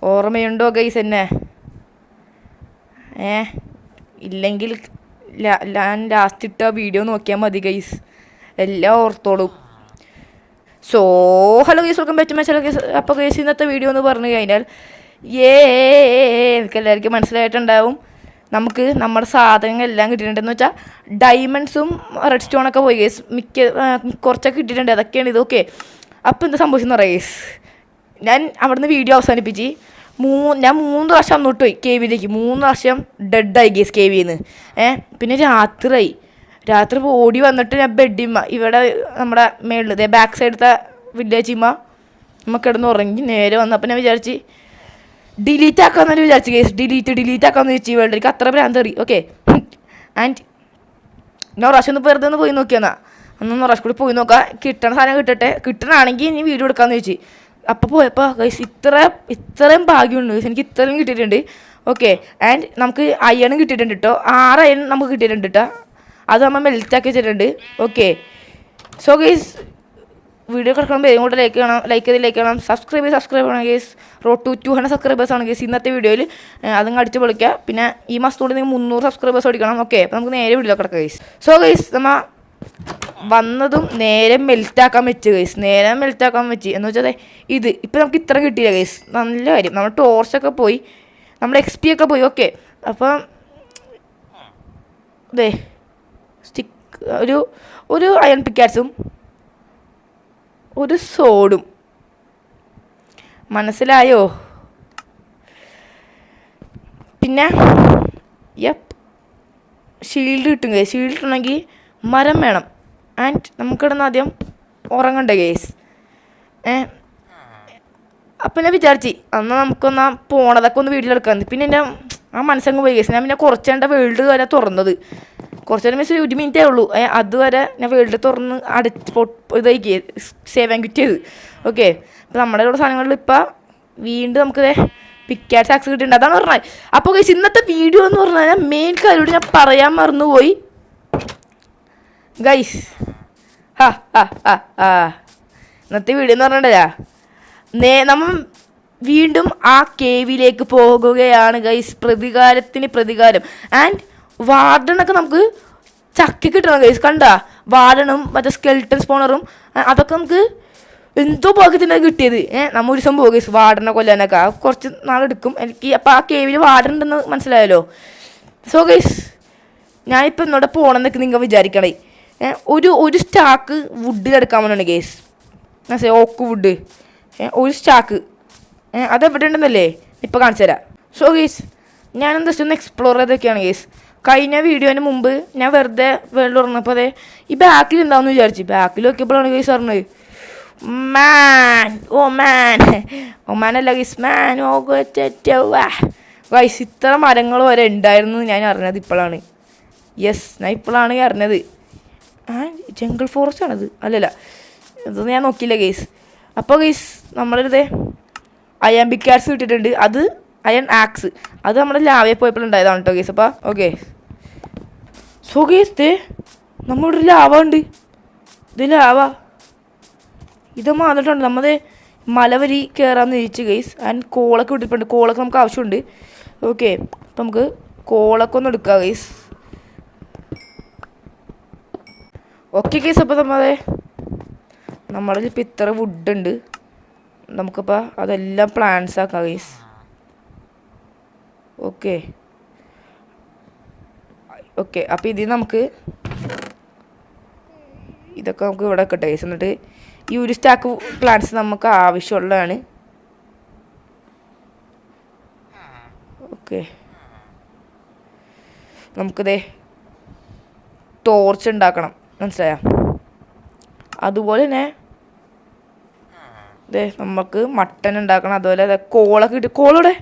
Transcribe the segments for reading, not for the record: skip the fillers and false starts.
ഓർമ്മയുണ്ടോ ഗൈസ് എന്നെ? ഇല്ലെങ്കിൽ ഞാൻ ലാസ്റ്റ് ഇട്ട വീഡിയോ നോക്കിയാൽ മതി ഗൈസ്, എല്ലാം ഓർത്തോളും. So hello guys, welcome back to my channel guys. അപ്പോൾ ഗൈസ് ഇന്നത്തെ വീഡിയോ എന്ന് പറഞ്ഞു കഴിഞ്ഞാൽ എനിക്ക് എല്ലാവർക്കും മനസ്സിലായിട്ടുണ്ടാവും, നമുക്ക് നമ്മുടെ സാധനങ്ങളെല്ലാം കിട്ടിയിട്ടുണ്ടെന്ന് വെച്ചാൽ ഡയമണ്ട്സും റെഡ് സ്റ്റോണൊക്കെ പോയി ഗൈസ്, കുറച്ചൊക്കെ കിട്ടിയിട്ടുണ്ട്. അതൊക്കെയാണ് ഇത്. ഓക്കെ, അപ്പോൾ എന്താ സംഭവിച്ചെന്ന് പറയാം ഗൈസ്. ഞാൻ അവിടുന്ന് വീഡിയോ അവസാനിപ്പിച്ച് ഞാൻ 3 പ്രാവശ്യം അങ്ങോട്ട് പോയി കേവിലേക്ക്. 3 പ്രാവശ്യം ഡെഡായി ഗേസ് കേവിന്ന്. പിന്നെ രാത്രി ഓടി വന്നിട്ട് ഞാൻ ബെഡിമ്മ ഇവിടെ നമ്മുടെ മേളിൽ ബാക്ക് സൈഡത്തെ വില്ലേജിമ്മ നമ്മൾ കിടന്ന് ഉറങ്ങി നേരെ വന്നപ്പോൾ ഞാൻ വിചാരിച്ച് ഡിലീറ്റ് ആക്കാമെന്നു വിചാരിച്ചു ഗേസ്. ഡിലീറ്റ് ആക്കാമെന്ന് വെച്ചു വേൾഡ്. എനിക്ക് അത്ര ഭ്രാന്തറി. ഓക്കെ, ആൻഡ് ഞാൻ പ്രാവശ്യം ഒന്ന് വെറുതെ ഒന്ന് പോയി നോക്കിയെന്നാ, ഒന്ന് പ്രാവശ്യം കൂടി പോയി നോക്കാം, കിട്ടണ സാധനം കിട്ടണമെങ്കിൽ ഇനി വീഡിയോ എടുക്കാമെന്ന് വെച്ച്. അപ്പോൾ പോയപ്പോൾ ഗൈസ് ഇത്രയും ഭാഗ്യമുണ്ട് ഗൈസ്, എനിക്ക് ഇത്രയും കിട്ടിയിട്ടുണ്ട്. ഓക്കെ, ആൻഡ് നമുക്ക് അയണും കിട്ടിയിട്ടുണ്ട് കേട്ടോ. 6 അയൺ നമുക്ക് കിട്ടിയിട്ടുണ്ട് കേട്ടോ. അത് നമ്മൾ മെൽറ്റാക്കി വെച്ചിട്ടുണ്ട്. ഓക്കെ, സോ ഗൈസ് വീഡിയോ കിടക്കുമ്പോൾ ഇങ്ങോട്ട് ലൈക്ക് ചെയ്യണം, സബ്സ്ക്രൈബ് ചെയ്യണം ഗൈസ്. റോഡ് ടു 200 സബ്സ്ക്രൈബേഴ്സാണ് ഗൈസ് ഇന്നത്തെ വീഡിയോയിൽ. അതങ്ങ് അടിച്ച് പൊളിക്കുക. പിന്നെ ഈ മാസത്തോടെ നിങ്ങൾ 300 സബ്സ്ക്രൈബേഴ്സ് അടിക്കണം. ഓക്കെ, അപ്പോൾ നമുക്ക് നേരെ വീഡിയോ കിടക്കാം ഗൈസ്. സോ ഗൈസ് നമ്മൾ വന്നതും നേരെ മെൽറ്റാക്കാൻ വെച്ച് ഗൈസ്, എന്ന് വെച്ചാൽ ഇപ്പം നമുക്ക് ഇത്ര കിട്ടിയില്ല ഗൈസ്. നല്ല കാര്യം, നമ്മുടെ ടോർച്ചൊക്കെ പോയി, നമ്മുടെ XP ഒക്കെ പോയി. ഓക്കെ, അപ്പം ഒരു അയൺ പിക്കാസും ഒരു സോഡും, മനസ്സിലായോ? പിന്നെ ഷീൽഡ് കിട്ടും ഗൈസ്. ഷീൽഡ് കിട്ടണമെങ്കിൽ മരം വേണം. ആൻഡ് നമുക്കിടന്ന് ആദ്യം ഉറങ്ങണ്ടേ ഗേസ്. അപ്പം ഞാൻ വിചാരിച്ച് എന്നാൽ നമുക്കൊന്ന് പോണതൊക്കെ ഒന്ന് വീട്ടിലെടുക്കാൻ. പിന്നെ എൻ്റെ മനസ്സങ്ങ് പോയി ഗേസ്. ഞാൻ പിന്നെ കുറച്ചേണ്ട വേൾഡ് വരെ തുറന്നത്, കുറച്ചേരം മീൻസ് 1 മിനിറ്റേ ഉള്ളൂ. അതുവരെ ഞാൻ വേൾഡ് തുറന്ന് ഇതാക്കി സേവ് ആൻഡ് ക്വിറ്റ് ചെയ്ത്. ഓക്കെ, അപ്പോൾ നമ്മുടെ കൂടെ സാധനങ്ങളിൽ ഇപ്പം വീണ്ടും നമുക്ക് പിക്കാറ്റ് ആക്സ് കിട്ടിയിട്ടുണ്ട്. അതാണ് പറഞ്ഞത്. അപ്പോൾ ഗേസ് ഇന്നത്തെ വീഡിയോ എന്ന് പറഞ്ഞു കഴിഞ്ഞാൽ മെയിൻ കാര്യമായിട്ട് ഞാൻ പറയാൻ മറന്നുപോയി ഗൈസ്. ഇന്നത്തെ വീഡിയോ എന്ന് പറഞ്ഞിട്ടില്ല, നമ്മൾ വീണ്ടും ആ കേവിലേക്ക് പോകുകയാണ് ഗൈസ്. പ്രതികാരം. ആൻഡ് വാർഡനൊക്കെ നമുക്ക് ചക്കി കിട്ടണം ഗൈസ്. കണ്ടാ, വാർഡനും മറ്റേ സ്കെൽട്ടൻ സ്പോണറും അതൊക്കെ നമുക്ക് എന്തോ ഭാഗ്യത്തിനാണ് കിട്ടിയത്. നമ്മൾ ഒരു ദിവസം പോകും ഗൈസ് വാർഡനെ കൊല്ലാനൊക്കെ. കുറച്ച് നാളെടുക്കും എനിക്ക്. അപ്പോൾ ആ കേവിൽ വാർഡൻ ഉണ്ടെന്ന് മനസ്സിലായല്ലോ. സോ ഗൈസ് ഞാനിപ്പോൾ എന്നോട് പോകണമെന്നൊക്കെ നിങ്ങൾ വിചാരിക്കണേ. ഒരു സ്റ്റാക്ക് വുഡിലെടുക്കാൻ വേണ്ടിയാണ് ഗേസ്. മനസ്സിലായി, ഓക്ക് വുഡ് ഒരു സ്റ്റാക്ക്. അതെവിടെ ഉണ്ടെന്നല്ലേ ഇപ്പോൾ കാണിച്ചു തരാം. സോ ഗേസ് ഞാനെന്താ ഒന്ന് എക്സ്പ്ലോർ ചെയ്തൊക്കെയാണ് ഗേസ്. കഴിഞ്ഞ വീഡിയോന് മുമ്പ് ഞാൻ വെറുതെ വേൾഡ് തുറന്നപ്പോൾ ഈ ബാക്കിൽ എന്താണെന്ന് വിചാരിച്ചു. ബാക്കിൽ നോക്കിയപ്പോഴാണ് ഗേസ് പറഞ്ഞത് മാനല്ല ഗേസ്, ഗൈസ് ഇത്ര മരങ്ങൾ വരെ ഉണ്ടായിരുന്നു ഞാൻ അറിഞ്ഞത് ഇപ്പോഴാണ്. ഞാൻ ഇപ്പോഴാണ് അറിഞ്ഞത്. ജംഗിൾ ഫോറസ്റ്റ് ആണത്. അല്ലല്ല, ഇതൊന്നും ഞാൻ നോക്കിയില്ല ഗേസ്. അപ്പോൾ ഗേസ് നമ്മളൊരു അയൺ പിക്കാറ്റ്സ് കിട്ടിയിട്ടുണ്ട്. അത് അയൺ ആക്സ്, അത് നമ്മുടെ ലാവയിൽ പോയപ്പോഴുണ്ടായതാണ് കേട്ടോ ഗേസ്. അപ്പോൾ ഓക്കെ, സോ ഗേസ് നമ്മുടെ ഒരു ലാവ ഉണ്ട്. ലാവ ഇത് വന്നിട്ടുണ്ട്. നമ്മൾ മലവരി കയറാമെന്ന് ചോദിച്ചു ഗേസ്. ആൻഡ് കോളൊക്കെ വിട്ടിട്ടുണ്ട്. കോളൊക്കെ നമുക്ക് ആവശ്യമുണ്ട്. ഓക്കെ, അപ്പം നമുക്ക് കോളൊക്കെ ഒന്ന് എടുക്കാം ഗേസ്. ഓക്കെ ഗേസ്, അപ്പോൾ നമ്മളിപ്പോൾ ഇത്ര വുഡുണ്ട്. നമുക്കിപ്പോൾ അതെല്ലാം പ്ലാൻസ് ആക്കാം ഗേസ്. ഓക്കെ, അപ്പോൾ ഇതിൽ നമുക്ക് ഇതൊക്കെ നമുക്ക് ഇവിടെ വെക്കട്ടെ ഗേസ്. എന്നിട്ട് ഈ ഒരു സ്റ്റാക്ക് പ്ലാന്റ്സ് നമുക്ക് ആവശ്യമുള്ളതാണ്. ഓക്കെ, നമുക്കിതേ ടോർച്ച് ഉണ്ടാക്കണം, മനസ്സിലായോ? അതുപോലെ തന്നെ നമുക്ക് മട്ടൻ ഉണ്ടാക്കണം. അതുപോലെ കോളൊക്കെ കിട്ടി. കോളോടെ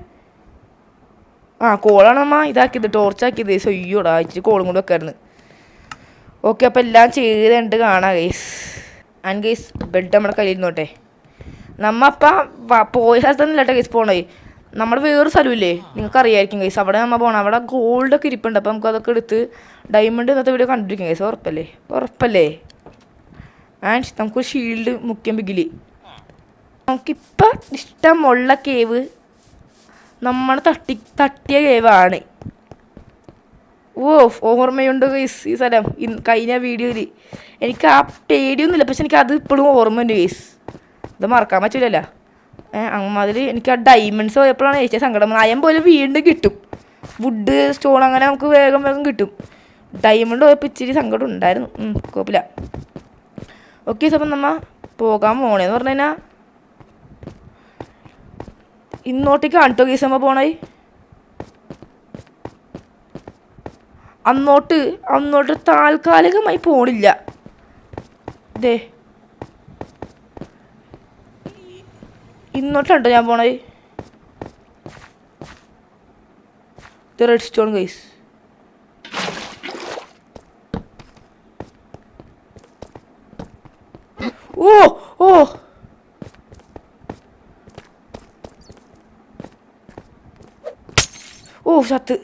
കോളാണ് നമ്മ ഇതാക്കിയത്, ടോർച്ചാക്കിയത്. അയ്യോടാ, ഇച്ചിരി കോളും കൂടെ വെക്കായിരുന്നു. ഓക്കെ, അപ്പോൾ എല്ലാം ചെയ്തിട്ട് കാണാം ഗൈസ്. ആൻഡ് ഗൈസ് ബെഡ് നമ്മുടെ കയ്യിൽ നോട്ടെ. നമ്മ അപ്പം പോയ സ്ഥലത്തൊന്നും ഇല്ലട്ടെ ഗൈസ് പോണേ. നമ്മുടെ വേറൊരു സ്ഥലമില്ലേ, നിങ്ങൾക്ക് അറിയായിരിക്കും ഗൈസ്. അവിടെ നമ്മൾ പോകണം. അവിടെ ഗോൾഡൊക്കെ ഇരിപ്പുണ്ട്. അപ്പോൾ നമുക്ക് അതൊക്കെ എടുത്ത് ഡയമണ്ട് ഇന്നത്തെ വീഡിയോ കണ്ടിരിക്കും ഗൈസ്. ഉറപ്പല്ലേ? ആൻഡ് നമുക്കൊരു ഷീൽഡ് മുഖ്യം ബിഗിലി. നമുക്കിപ്പോൾ ഇഷ്ടമുള്ള കേവ് നമ്മൾ തട്ടിയ കേവാണ്. ഓ ഓർമ്മയുണ്ട് ഗൈസ് ഈ സ്ഥലം. കഴിഞ്ഞ വീഡിയോയിൽ എനിക്ക് ആ പേടിയൊന്നുമില്ല, പക്ഷെ എനിക്ക് അത് ഇപ്പോഴും ഓർമ്മയുണ്ട് ഗൈസ്. അത് മറക്കാൻ പറ്റില്ലല്ലോ. അതിൽ എനിക്ക് ആ ഡയമണ്ട്സ് പോയപ്പോഴാണ് ഏറ്റവും സങ്കടം. അയം പോലും വീണ്ടും കിട്ടും, വുഡ് സ്റ്റോൺ അങ്ങനെ നമുക്ക് വേഗം വേഗം കിട്ടും. ഡയമണ്ട് പോയപ്പോൾ ഇച്ചിരി സങ്കടം ഉണ്ടായിരുന്നു. കുഴപ്പമില്ല. ഓക്കെ, അപ്പം നമ്മ പോകാൻ പോണേന്ന് പറഞ്ഞു കഴിഞ്ഞാൽ ഇന്നോട്ടേക്ക് കാണിട്ടോ കേസ് നമ്മൾ പോണേ. അന്നോട്ട് താൽക്കാലികമായി പോണില്ല. ദേ ഇന്നോട്ടാണ്ടോ ഞാൻ പോണേ. Red stone guys. ഓ ഓ ഓ സത്ത്.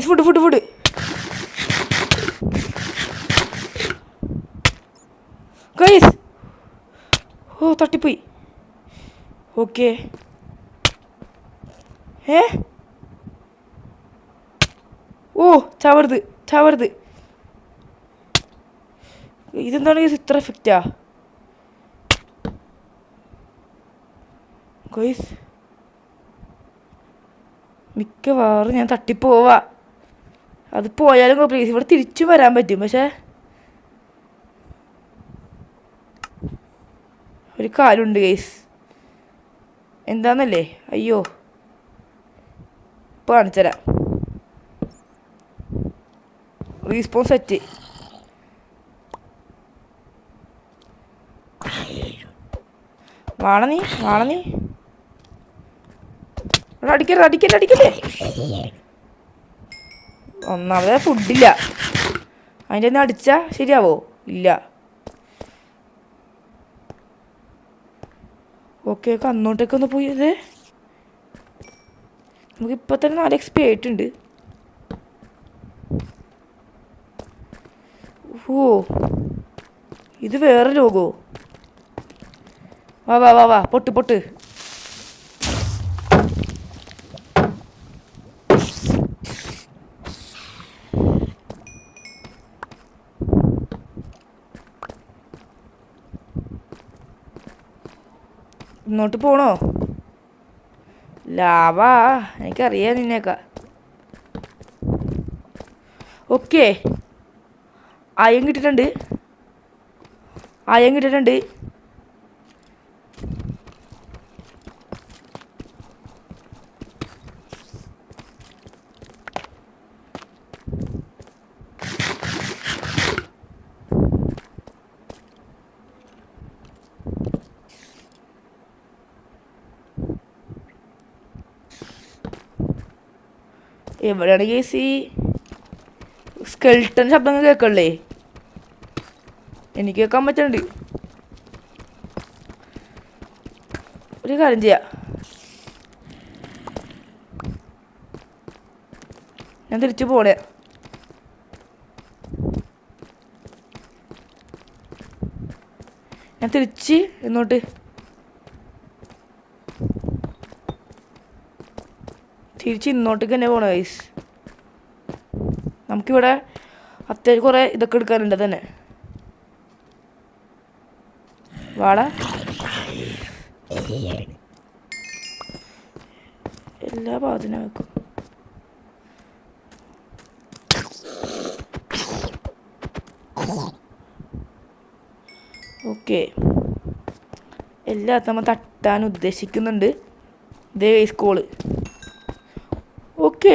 Food food food guys. ഓ തട്ടിപ്പോയി. ഓക്കെ. ഓ ചാവരുത്. ഇതെന്താണ് ഗൈസ് ഇത്ര എഫക്റ്റാ ഗൈസ്? മിക്കവാറും ഞാൻ തട്ടിപ്പോവാ. അത് പോയാലും പ്ലീസ് ഇവിടെ തിരിച്ചു വരാൻ പറ്റും, പക്ഷേ ഒരു കാര്യമുണ്ട് ഗൈസ്. എന്താന്നല്ലേ? അയ്യോ, ഇപ്പോൾ കാണിച്ചുതരാം. Respawn set. വാണ നീ അടിക്കല്ലേ. ഒന്നാമത് ഫുഡില്ല. അതിൻ്റെ ഒന്ന് അടിച്ചാ ശരിയാവോ? ഇല്ല. ഓക്കെ, അങ്ങോട്ടേക്കൊന്ന് പോയത്. നമുക്കിപ്പോൾ തന്നെ 4 XP ആയിട്ടുണ്ട്. ഓ ഇത് വേറെ ലോകോ. വാ പൊട്ട്. ഇങ്ങോട്ട് പോണോ? ലാവാ, എനിക്കറിയാം നിന്നെയൊക്കെ. ഓക്കെ, അയം കിട്ടിയിട്ടുണ്ട്. എവിടെയാണ് കേസ്? ഈ സ്കെൽട്ടൺ ശബ്ദം കേൾക്കണല്ലേ? എനിക്ക് കേൾക്കാൻ പറ്റുന്നുണ്ട്. ഒരു കാര്യം ചെയ്യാം, ഞാൻ തിരിച്ചു പോണേ. ഞാൻ തിരിച്ച് ഇങ്ങോട്ട് ഇങ്ങോട്ടേക്ക് തന്നെ പോണ ഗൈസ്. നമുക്കിവിടെ അത്യാവശ്യം കുറേ ഇതൊക്കെ എടുക്കാനുണ്ട് തന്നെ. വാട എല്ലാ ഭാഗത്തിനും വെക്കും. ഓക്കെ, എല്ലാത്തും നമ്മൾ തട്ടാൻ ഉദ്ദേശിക്കുന്നുണ്ട്. ഇതേ സ്കൂള്. ഓക്കെ,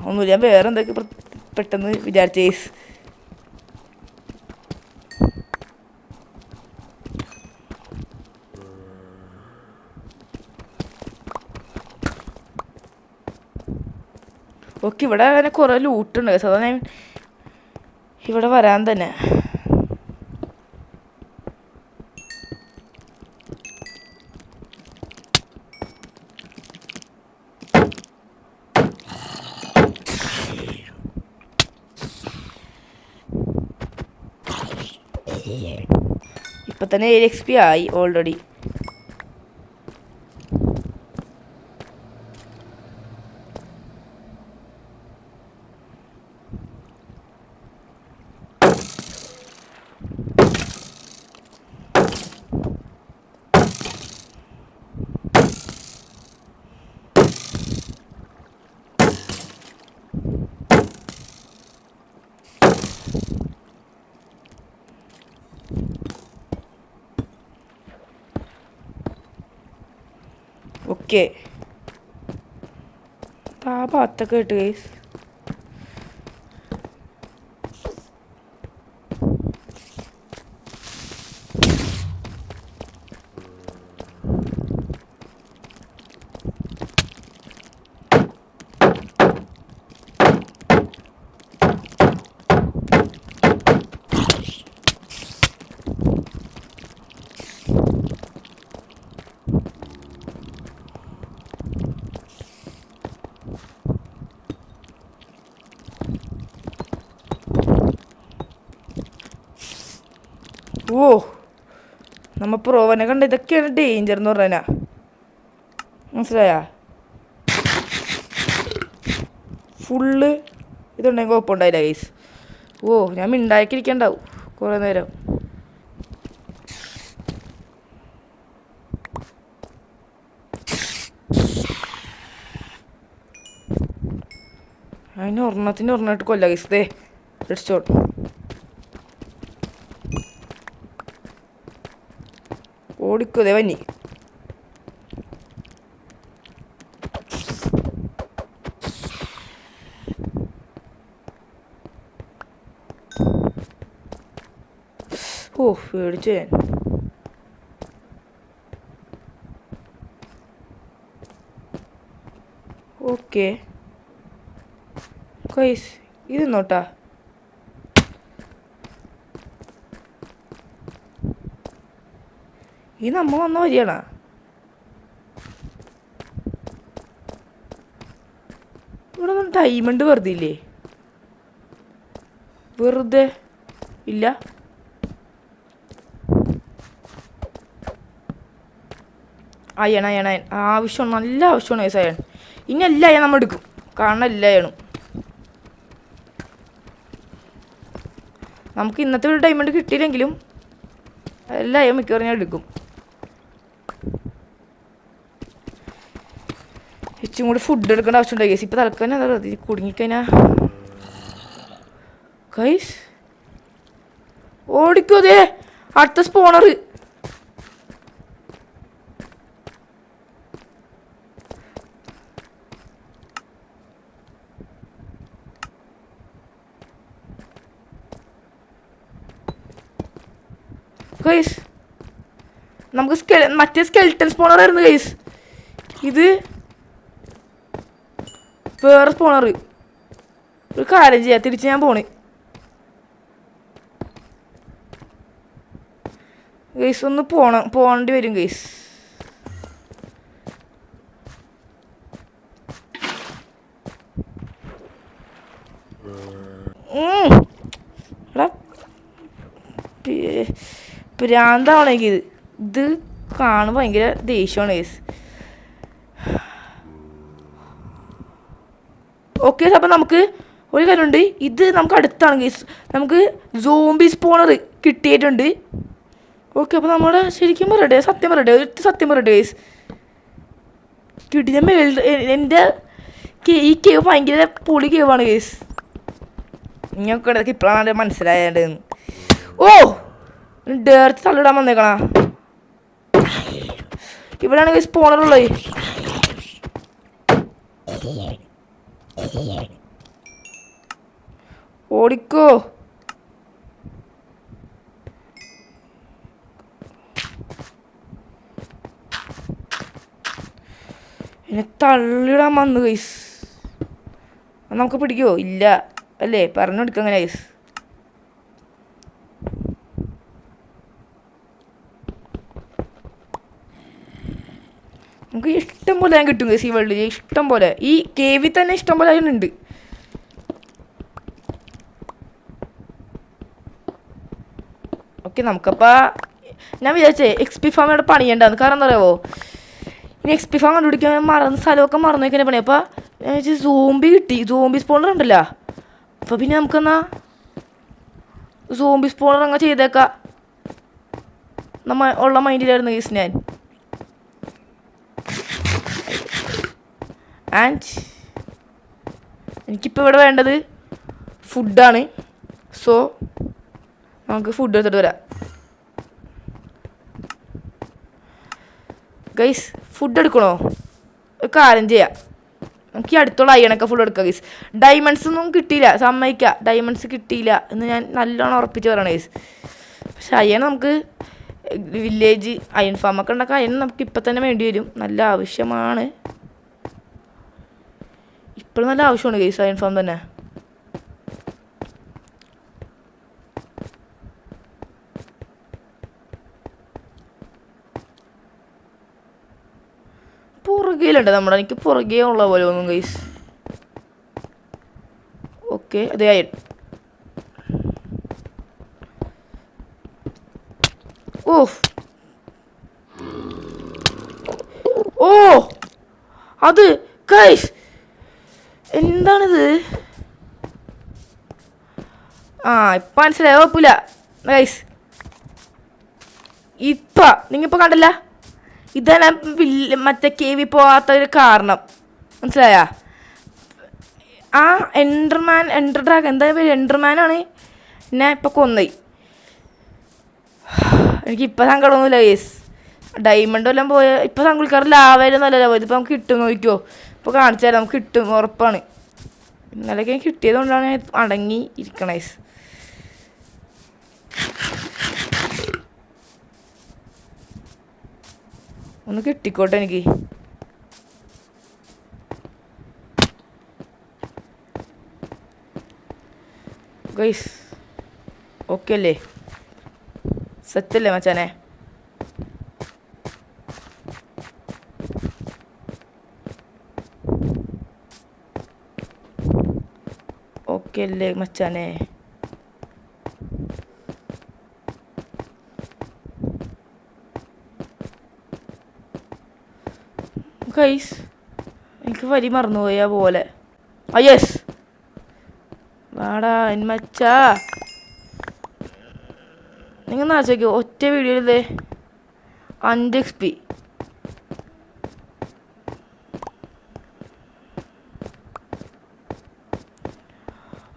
ഒന്നുമില്ല. ഞാൻ വേറെ എന്തൊക്കെ പെട്ടെന്ന് വിചാരിച്ചേ. ഓക്കെ, ഇവിടെ അങ്ങനെ കുറേ ലൂട്ടുണ്ട്. സാധാരണ ഞാൻ ഇവിടെ വരാൻ തന്നെ. ഇപ്പം തന്നെ 7 XP ആയി ഓൾറെഡി. ഓക്കെ, ആ ഭാഗത്തൊക്കെ ഇട്ട് ഗൈസ്. ഓ, നമ്മ പ്രോവനെ കണ്ട ഇതൊക്കെയാണ് ഡേഞ്ചർ എന്ന് പറഞ്ഞാ, മനസ്സിലായാ? Full ഇതുണ്ടെങ്കിൽ കുഴപ്പമുണ്ടായില്ല guys. ഓ, ഞാൻ മിണ്ടാക്കിയിരിക്കണ്ടാവും കുറേ നേരം. അതിന് ഒരെണ്ണമായിട്ട് കൊല്ല ഗൈസ്. ദേ റെഡ് സ്റ്റോൺ. ഓടിക്കോ ദേ വന്നി. ഓ, പേടിച്ചു ഞാൻ. ഓക്കെ ഗൈസ്, ഇത് നോട്ടാ. ഈ നമ്മ വന്ന വരികയാണോ? ഇവിടെ ഒന്നും ഡയമണ്ട് വെറുതെ ഇല്ലേ? വെറുതെ ഇല്ല. അയൺ ആവശ്യമാണ്, നല്ല ആവശ്യമാണ് ഗൈസ് അയൺ. ഇനി എല്ലാ അയൺ നമ്മൾ എടുക്കും, കാരണം എല്ലാ അയണും. നമുക്ക് ഇന്നത്തെ ഒരു ഡയമണ്ട് കിട്ടിയില്ലെങ്കിലും എല്ലാ അയൺ മിക്കവാറും ഞാൻ എടുക്കും. ഇച്ചും കൂടി ഫുഡ് എടുക്കേണ്ട ആവശ്യമുണ്ട് ഗൈസ്. ഇപ്പം തൽക്കാലം എന്താ കുടുങ്ങിക്കഴിഞ്ഞാ ഗൈസ്. ഓടിക്കോ ദേ അടുത്ത സ്പോണർ. ഗൈസ് നമുക്ക് മറ്റേ സ്കെൽട്ടൻ സ്പോണർ ആയിരുന്നു ഗൈസ്. ഇത് വേറെ സ്പോണർ. ഒരു കാര്യം ചെയ്യാം, തിരിച്ച് ഞാൻ പോണ് ഗൈസ്. ഒന്ന് പോകേണ്ടി വരും ഗൈസ്. എടാ പ്രാന്താവണം എനിക്കിത്. ഇത് കാണുമ്പോൾ ഭയങ്കര ദേഷ്യമാണ് ഗൈസ്. ഓക്കെ, അപ്പം നമുക്ക് ഒരു കാര്യമുണ്ട്. ഇത് നമുക്ക് അടുത്താണ് ഗൈസ്. നമുക്ക് സോംബി സ്പോണർ കിട്ടിയിട്ടുണ്ട്. ഓക്കെ, അപ്പോൾ നമ്മുടെ ശരിക്കും പറയട്ടെ, സത്യം പറയട്ടെ ഗൈസ്, കിട്ടിയ എൻ്റെ ഈ കേവ് ഭയങ്കര പൊളി കേവാണ് ഗൈസ്. നിങ്ങൾക്ക് ഇടയ്ക്ക് ഇപ്പോഴാണ് മനസ്സിലായത്. ഓ, ഡേർത്ത് തള്ളിടാൻ വന്നേക്കണ. ഇവിടെയാണ് ഗൈസ് സ്പോണറുള്ളത്. ഓടിക്കോ. എന്നെ തള്ളിടാൻ വന്നു ഗൈസ്. നമുക്ക് പിടിക്കുമോ? ഇല്ല അല്ലേ, പറഞ്ഞു കൊടുക്കുക അങ്ങനെ ഗൈസ്. നമുക്ക് ഇഷ്ടം പോലെ ഞാൻ കിട്ടും ഗൈസ് ഈ വേൾഡിൽ. ഇഷ്ടം പോലെ ഈ കേവിൽ തന്നെ ഇഷ്ടം പോലെ അതിനുണ്ട്. ഓക്കെ നമുക്കപ്പോൾ ഞാൻ വിചാരിച്ചേ XP ഫാം ഇവിടെ പണിയണ്ടാന്ന്. കാരണം എന്താ പറയുമോ, ഇനി XP ഫാം കണ്ടുപിടിക്കാൻ സ്ഥലമൊക്കെ മറന്നു വയ്ക്കുന്ന പണി. അപ്പോൾ ഞാൻ വിചാരിച്ചു സോംബി കിട്ടി, സോംബി സ്പോണർ ഉണ്ടല്ലോ. അപ്പോൾ പിന്നെ നമുക്കെന്നാ സോംബി സ്പോണർ അങ്ങ് ചെയ്തേക്കാം. ഉള്ള മൈൻഡിലായിരുന്നു ഗൈസ് ഞാൻ. ആൻഡ് എനിക്കിപ്പോൾ ഇവിടെ വേണ്ടത് ഫുഡാണ്. സോ നമുക്ക് ഫുഡ് എടുത്തിട്ട് വരാം ഗൈസ്. ഫുഡ് എടുക്കണോ? ഒരു കാര്യം ചെയ്യാം, നമുക്ക് ഈ അടുത്തുള്ള അയ്യണൊക്കെ ഫുഡ് എടുക്കാം ഗൈസ്. ഡയമണ്ട്സ് ഒന്നും കിട്ടിയില്ല, സമ്മതിക്കാം, ഡയമണ്ട്സ് കിട്ടിയില്ല എന്ന് ഞാൻ നല്ലോണം ഉറപ്പിച്ച് പറയണം ഗൈസ്. പക്ഷെ അയ്യൺ നമുക്ക് വില്ലേജ് അയൺ ഫാമൊക്കെ ഉണ്ടാക്കാം. അയൺ നമുക്ക് ഇപ്പം തന്നെ വേണ്ടി വരും, നല്ല ആവശ്യമാണ്. ഇപ്പോഴും നല്ല ആവശ്യമാണ് ഗൈസ് അയൺ ഫാം തന്നെ. പുറകയിലുണ്ട് നമ്മുടെ, എനിക്ക് പുറകെ ഉള്ള പോലെ ഒന്നും ഗൈസ്. ഓക്കെ അതെ അയൺ. ഓ അത് ഗൈസ് എന്താണിത്? ഇപ്പം മനസ്സിലായി, കുഴപ്പമില്ല ഗൈസ്. നിങ്ങിപ്പോൾ കണ്ടല്ല, ഇതാണ് മറ്റേ കേവി പോകാത്തൊരു കാരണം, മനസ്സിലായ? എൻഡർ ഡ്രാഗൺ എന്താ പേര്, എൻഡർമാനാണ് എന്നെ ഇപ്പം കൊന്നേ. എനിക്കിപ്പോൾ സങ്കടമൊന്നുമില്ല ഗൈസ്. ഡയമണ്ട് എല്ലാം പോയ ഇപ്പോൾ സങ്കുളിക്കാർ ലാവയിലൊന്നും അല്ലല്ലോ പോയത്. ഇപ്പോൾ നമുക്ക് കിട്ടും, നോക്കിയോ. ഇപ്പോൾ കാണിച്ചു തരാം, നമുക്ക് കിട്ടും ഉറപ്പാണ്. ഇന്നലെയൊക്കെ കിട്ടിയത് കൊണ്ടാണ് ഞാൻ അടങ്ങി ഇരിക്കണേ. ഒന്ന് കിട്ടിക്കോട്ടെ എനിക്ക്. ഗൈസ് ഓക്കെ അല്ലേ, സെറ്റല്ലേ മച്ചാനെ? ഓക്കെ അല്ലേ മച്ചാനെ? ഗൈസ് എനിക്ക് വരി മറന്നുപോയ പോലെ. യെസ് വാടാ എൻ മച്ചാ. നിങ്ങൾ നാച്ചോക്കോ, ഒറ്റ വീഡിയോയിലേ 5 XP.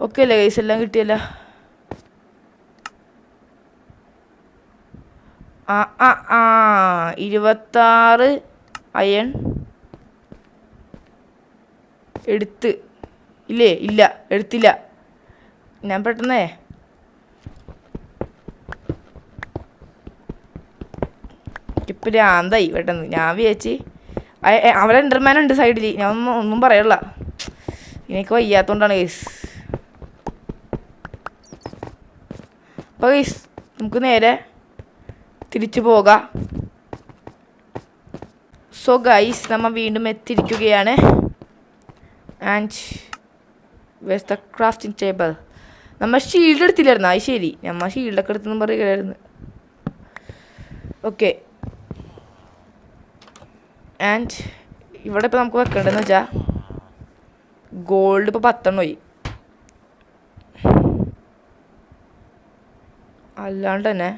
ഓക്കെ അല്ലേ ഗൈസ്, എല്ലാം കിട്ടിയല്ല? 26 അയൺ എടുത്ത് ഇല്ലേ? ഇല്ല, എടുത്തില്ല ഞാൻ. പെട്ടെന്നേ ഇപ്പം രാന്തായി പെട്ടെന്ന്. ഞാൻ വിചാരിച്ച് അവിടെ എൻഡർമാനുണ്ട് സൈഡിൽ, ഞാൻ ഒന്നും പറയല്ല, എനിക്ക് വയ്യാത്തോണ്ടാണ് ഗൈസ്. അപ്പോൾ ഗൈസ് നമുക്ക് നേരെ തിരിച്ചു പോകാം. സോ ഗൈസ് നമ്മൾ വീണ്ടും എത്തിയിരിക്കുകയാണ്. And where's the crafting table. നമ്മൾ ഷീൽഡ് എടുത്തില്ലായിരുന്നു, അത് ശരി, നമ്മൾ ഷീൽഡൊക്കെ എടുത്തെന്ന് പറയുകയായിരുന്നു. ഓക്കെ ആൻഡ് ഇവിടെ ഇപ്പോൾ നമുക്ക് വെക്കേണ്ടതെന്ന് വെച്ചാൽ ഗോൾഡ് ഇപ്പോൾ 10 പോയി. അല്ലാണ്ട് തന്നെ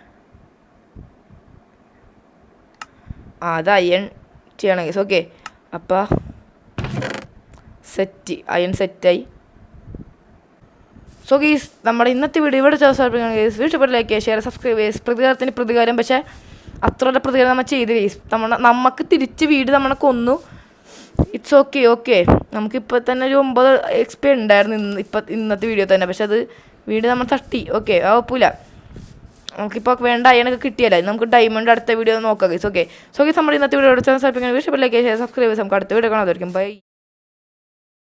അത് അയൺ ചെയ്യണം ഗൈസ്. ഓക്കെ അപ്പോൾ സെറ്റ്, അയൺ സെറ്റായി. സോ ഗൈസ് നമ്മുടെ ഇന്നത്തെ വീഡിയോ ഇവിടെ അവസാനിപ്പിക്കുകയാണ് ഗൈസ്. വീഡിയോ ലൈക്ക് ചെയ്യുക, ഷെയർ, സബ്സ്ക്രൈബ് ചെയ്യുക. പ്രതികാരത്തിന് പ്രതികാരം, പക്ഷേ അത്രയുള്ള പ്രതികാരം നമ്മൾ ചെയ്ത് ഗൈസ്. നമുക്ക് തിരിച്ച് വീട് നമ്മളെ കൊന്നു. It's okay. ഓക്കെ നമുക്കിപ്പോൾ തന്നെ ഒരു 9 XP ഉണ്ടായിരുന്നു ഇന്നത്തെ വീഡിയോ തന്നെ, പക്ഷെ അത് വീട് നമ്മൾ തട്ടി. ഓക്കെ കുഴപ്പമില്ല, നമുക്കിപ്പോൾ വേണ്ട അയണൊക്കെ കിട്ടിയല്ലേ. നമുക്ക് ഡയമണ്ട് അടുത്ത വീഡിയോ നോക്കാം ഗൈസ്. ഓക്കെ സോ ഗൈസ് നമ്മുടെ ഇന്നത്തെ വീഡിയോ അവസാനിപ്പിക്കുകയാണ്. വീഡിയോ ലൈക്ക് ചെയ്യുക, ഷെയർ, സബ്സ്ക്രൈബ് ചെയ്യുക. നമുക്ക് അടുത്ത വീഡിയോ കാണാം. ബൈ.